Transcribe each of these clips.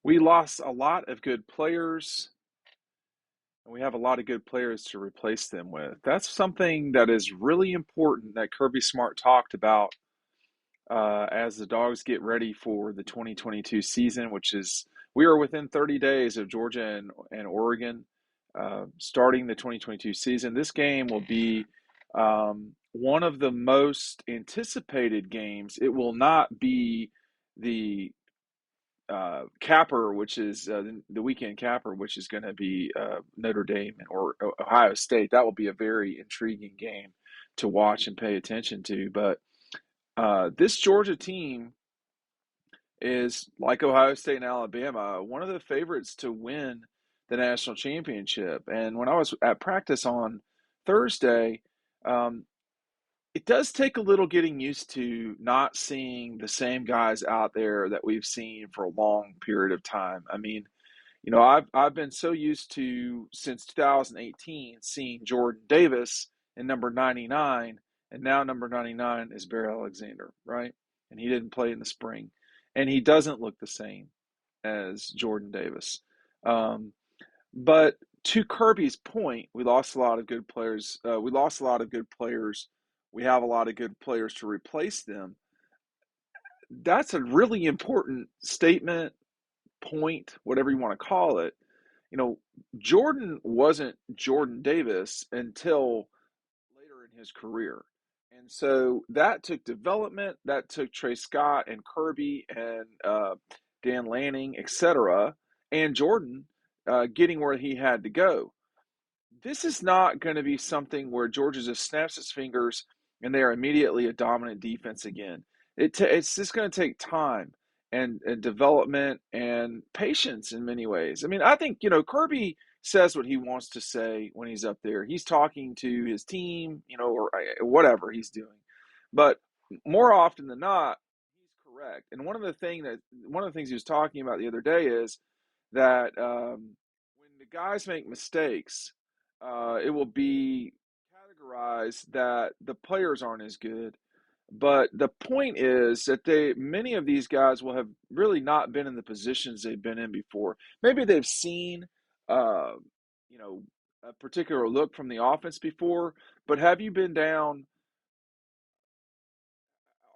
We lost a lot of good players, and we have a lot of good players to replace them with. That's something that is really important that Kirby Smart talked about as the Dogs get ready for the 2022 season, which is we are within 30 days of Georgia and Oregon starting the 2022 season. This game will be one of the most anticipated games. It will not be the capper, which is the weekend capper, which is going to be Notre Dame or Ohio State. That will be a very intriguing game to watch and pay attention to. But this Georgia team is like Ohio State and Alabama, one of the favorites to win the national championship. And when I was at practice on Thursday, um, it does take a little getting used to not seeing the same guys out there that we've seen for a long period of time. I mean, I've been so used to since 2018 seeing Jordan Davis in number 99, and now number 99 is Barry Alexander, right? And he didn't play in the spring, and he doesn't look the same as Jordan Davis. Um, but to Kirby's point, we lost a lot of good players. We lost a lot of good players. We have a lot of good players to replace them. That's a really important statement, point, whatever you want to call it. You know, Jordan wasn't Jordan Davis until later in his career. And so that took development, that took Trey Scott and Kirby and Dan Lanning, etc., and Jordan getting where he had to go. This is not going to be something where Georgia just snaps its fingers and they are immediately a dominant defense again. It's just going to take time and development and patience in many ways. I mean, I think, Kirby says what he wants to say when he's up there. He's talking to his team, or whatever he's doing. But more often than not, he's correct. And one of the things he was talking about the other day is that when the guys make mistakes, it will be categorized that the players aren't as good. But the point is that many of these guys will have really not been in the positions they've been in before. Maybe they've seen, uh, you know, a particular look from the offense before, but have you been down?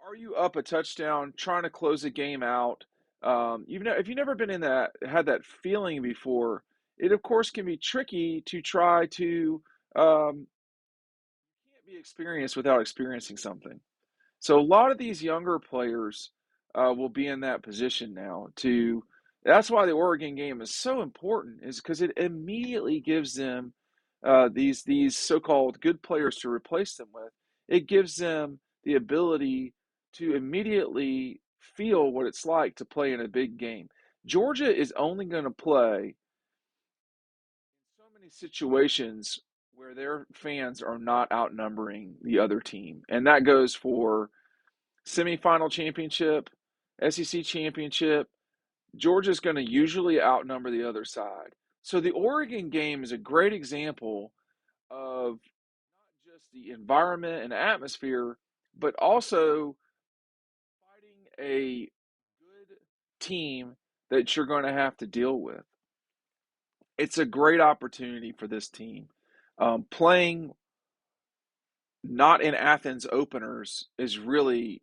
Are you up a touchdown trying to close a game out? If you've never been in had that feeling before, it of course can be tricky to try to can't be experienced without experiencing something. So a lot of these younger players will be in that position now. That's why the Oregon game is so important, is because it immediately gives them these so-called good players to replace them with. It gives them the ability to immediately feel what it's like to play in a big game. Georgia is only going to play so many situations where their fans are not outnumbering the other team, and that goes for semifinal championship, SEC championship. Georgia's going to usually outnumber the other side. So the Oregon game is a great example of not just the environment and atmosphere, but also fighting a good team that you're going to have to deal with. It's a great opportunity for this team. Playing not in Athens openers is really,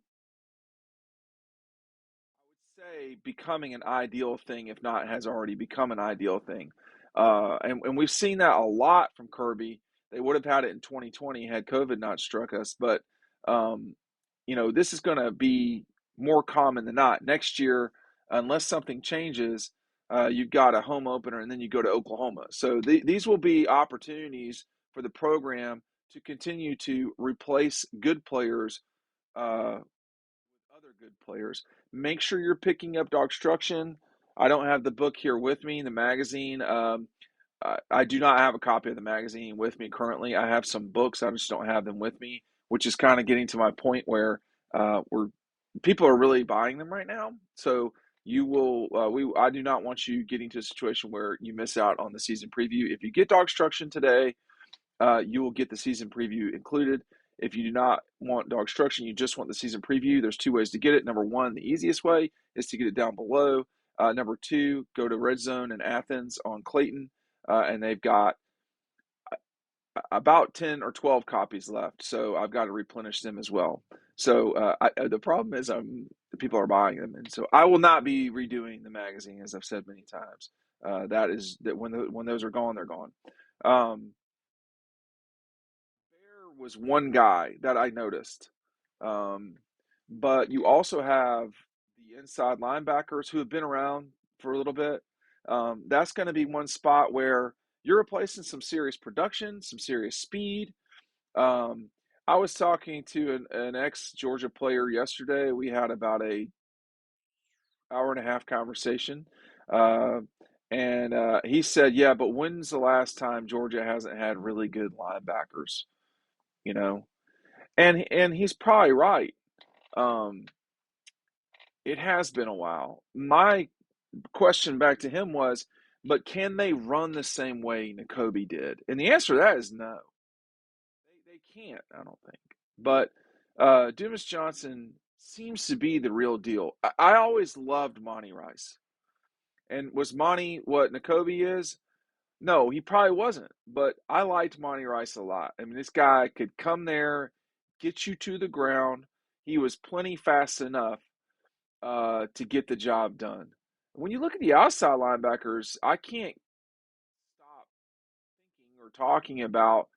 say, becoming an ideal thing, if not has already become an ideal thing. And we've seen that a lot from Kirby. They would have had it in 2020 had COVID not struck us. But, this is going to be more common than not. Next year, unless something changes, you've got a home opener and then you go to Oklahoma. So these will be opportunities for the program to continue to replace good players other good players. Make sure you're picking up DAWGSTRUCTION. I don't have the book here with me, the magazine. I do not have a copy of the magazine with me currently. I have some books, I just don't have them with me, which is kind of getting to my point where people are really buying them right now. So you will, I do not want you getting to a situation where you miss out on the season preview. If you get DAWGSTRUCTION today, you will get the season preview included. If you do not want DAWGSTRUCTION, you just want the season preview, there's two ways to get it. Number one, the easiest way is to get it down below. Number two, go to Red Zone in Athens on Clayton, and they've got about 10 or 12 copies left, so I've got to replenish them as well. So the problem is the people are buying them, and so I will not be redoing the magazine, as I've said many times. That is that when those are gone, they're gone. Um, there was one guy that I noticed, um, but you also have the inside linebackers who have been around for a little bit. That's going to be one spot where you're replacing some serious production, some serious speed. Um, I was talking to an ex Georgia player yesterday. We had about a hour and a half conversation, uh, and he said, "Yeah, but when's the last time Georgia hasn't had really good linebackers?" You know, and he's probably right. Um, it has been a while. My question back to him was, "But can they run the same way N'Kobe did?" And the answer to that is no. They can't, I don't think. But Dumas Johnson seems to be the real deal. I always loved Monty Rice. And was Monty what N'Kobe is? No, he probably wasn't. But I liked Monty Rice a lot. I mean, this guy could come there, get you to the ground. He was plenty fast enough to get the job done. When you look at the outside linebackers, I can't stop thinking or talking about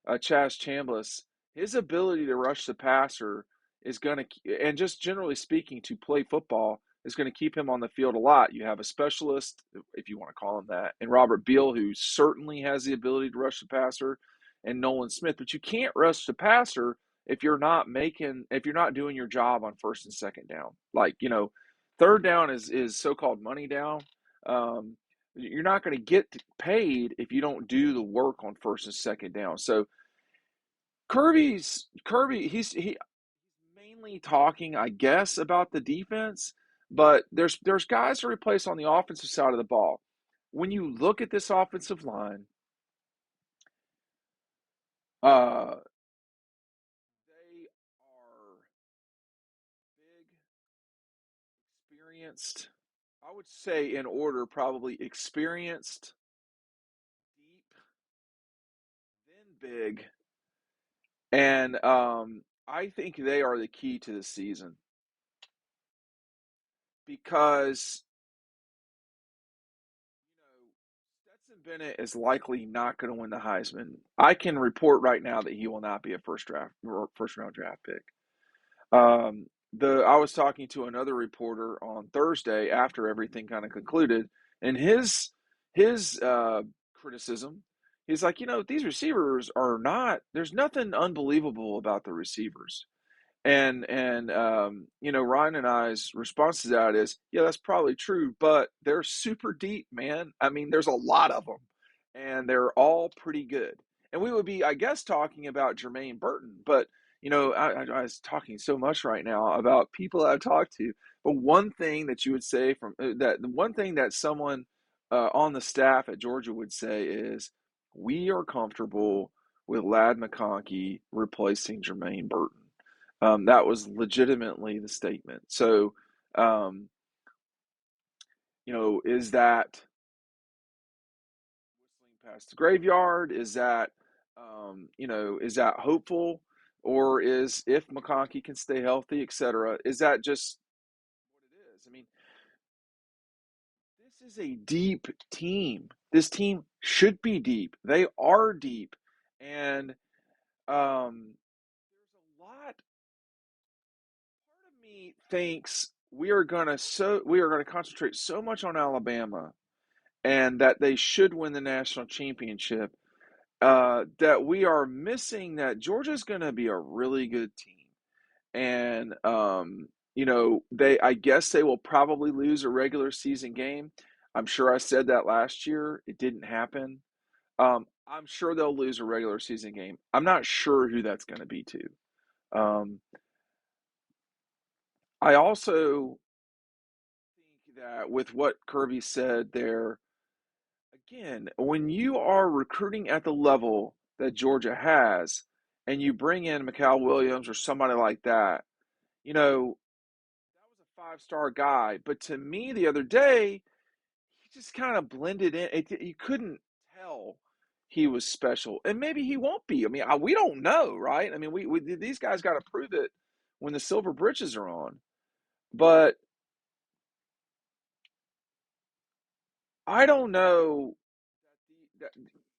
Chaz Chambliss. His ability to rush the passer is going to, and just generally speaking, to play football is going to keep him on the field a lot. You have a specialist, if you want to call him that, and Robert Beal, who certainly has the ability to rush the passer, and Nolan Smith. But you can't rush the passer if you're not doing your job on first and second down. Like, third down is so-called money down. Um, you're not going to get paid if you don't do the work on first and second down. So Kirby, he's mainly talking, I guess, about the defense, but there's guys to replace on the offensive side of the ball. When you look at this offensive line, uh, they are big, experienced. I would say in order, probably experienced, deep, then big, and I think they are the key to the season because Stetson Bennett is likely not going to win the Heisman. I can report right now that he will not be a first round draft pick. The I was talking to another reporter on Thursday after everything kind of concluded, and his criticism, he's like, these receivers are not. There's nothing unbelievable about the receivers. And Ryan and I's response to that is, yeah, that's probably true, but they're super deep, man. I mean, there's a lot of them, and they're all pretty good. And we would be, I guess, talking about Jermaine Burton, but I was talking so much right now about people I've talked to. But one thing that you would say from that, the one thing that someone on the staff at Georgia would say is, we are comfortable with Lad McConkey replacing Jermaine Burton. That was legitimately the statement. So, um, is that whistling past the graveyard? Is that hopeful? Or is if McConkey can stay healthy, etc., is that just what it is? I mean, this is a deep team. This team should be deep. They are deep. And there's a lot of me thinks we are gonna concentrate so much on Alabama and that they should win the national championship, that we are missing that Georgia's going to be a really good team. And I guess they will probably lose a regular season game. I'm sure I said that last year. It didn't happen. I'm sure they'll lose a regular season game. I'm not sure who that's going to be to. Um, I also think that with what Kirby said there, again, when you are recruiting at the level that Georgia has, and you bring in Mikal Williams or somebody like that, that was a 5-star guy. But to me, the other day, he just kind of blended in. You couldn't tell he was special, and maybe he won't be. I mean, we don't know, right? I mean, we these guys got to prove it when the silver britches are on. But I don't know that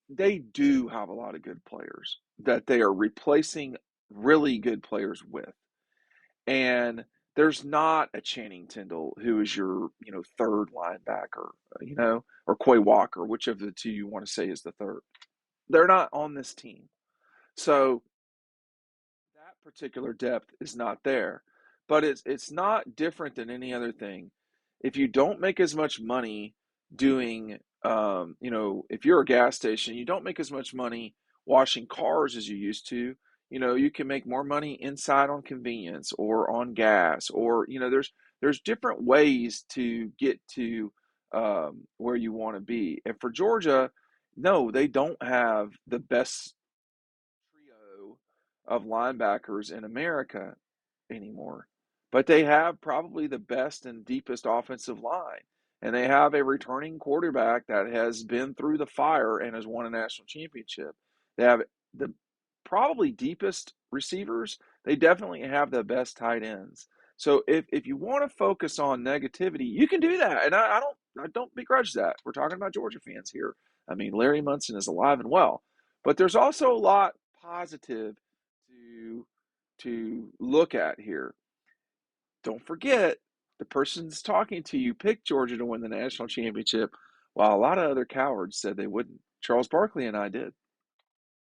they do have a lot of good players that they are replacing really good players with. And there's not a Channing Tindall who is your, third linebacker, or Quay Walker, which of the two you want to say is the third. They're not on this team. So that particular depth is not there. But it's not different than any other thing. If you don't make as much money doing, if you're a gas station, you don't make as much money washing cars as you used to. You can make more money inside on convenience or on gas, or there's different ways to get to where you want to be. And for Georgia, no, they don't have the best trio of linebackers in America anymore. But they have probably the best and deepest offensive line. And they have a returning quarterback that has been through the fire and has won a national championship. They have the probably deepest receivers. They definitely have the best tight ends. So if you want to focus on negativity, you can do that. And I don't begrudge that. We're talking about Georgia fans here. I mean, Larry Munson is alive and well. But there's also a lot positive to look at here. Don't forget, the person that's talking to you picked Georgia to win the national championship, while a lot of other cowards said they wouldn't. Charles Barkley and I did.